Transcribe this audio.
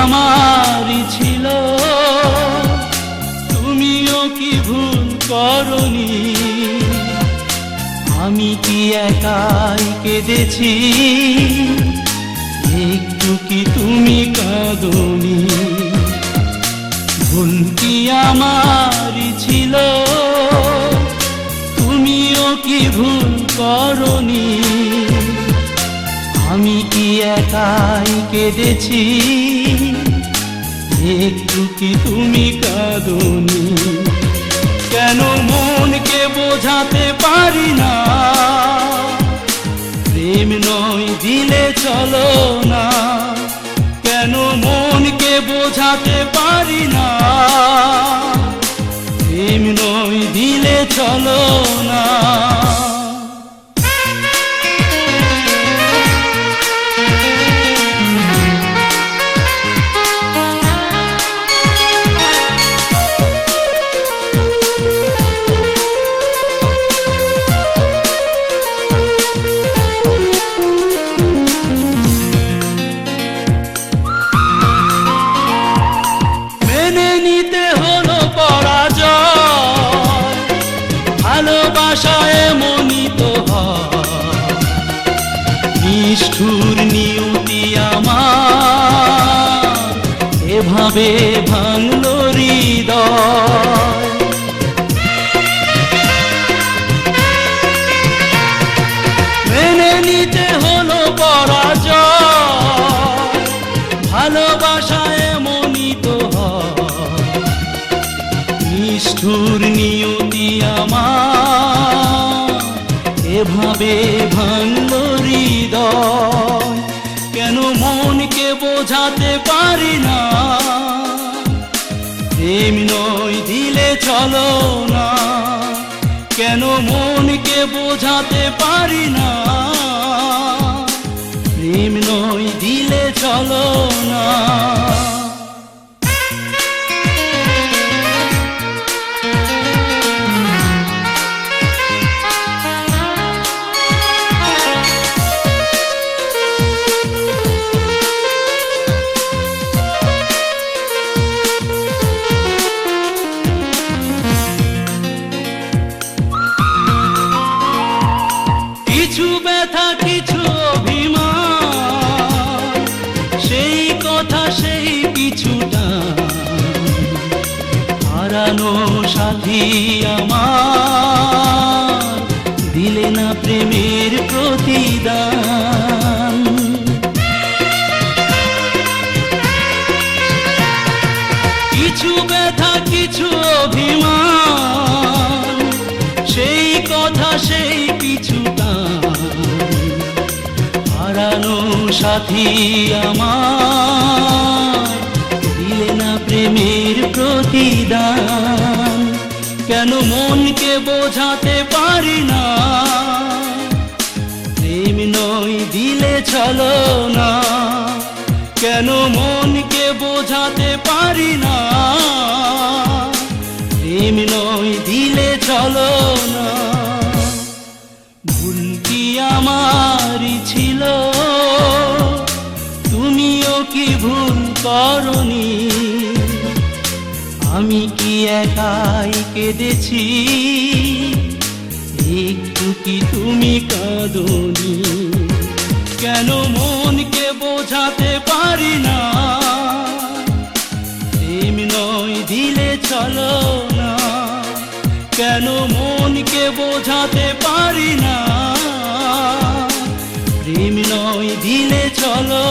আমারই ছিল, তুমিও কি ভুল করনি? আমি কি একাই কেঁদেছি, একটু কি তুমি কাঁদনি? ভুল কি আমারই ছিল, তুমিও কি ভুল করনি? আমি কি একাই কেঁদেছি, একটু কি তুমি কাঁদনি? কেন মনকে বোঝাতে পারি না, প্রেম নয় দিলে চলো না? কেন মনকে বোঝাতে পারি না, প্রেম নয় দিলে চলো না? ভালোবাসায় এমনই তো হয়, নিষ্ঠুর নিয়তি আমার এভাবে ভাঙলো হৃদয়। মেনে নিতে হলো পরাজয়, ভালোবাসায় এমনই তো হয়, নিষ্ঠুর নিয়তি আমার এভাবে ভাঙলো হৃদয়। কেন মনকে বোঝাতে পারি না, প্রেম নয় দিলে চলো না? কেন মনকে বোঝাতে পারি না, প্রেম নয় দিলে চলো না? কিছু ব্যথা কিছু অভিমান, সেই কথা সেই কিছুটা হারানো সাথী আমার দিলে না প্রেমের প্রতিদান। কিছু ব্যথা কিছু অভিমান, সেই কথা সেই কিছুটা হারানো সাথী আমার দিলে না প্রেমের প্রতিদান। কেন মনকে বোঝাতে পারি না, প্রেম নয় দিলে চলো না? কেন মনকে বোঝাতে পারি না, প্রেম নয় দিলে চলো না? ভুল কি আমারই ছিল, তুমিও কি ভুল করনি? আমি কি একাই কেঁদেছি, একটু কি তুমি কাঁদনি? কেন মনকে বোঝাতে পারি না, প্রেম নয় দিলে চলো না? কেন মনকে বোঝাতে পারি না, প্রেম নয় দিলে চলো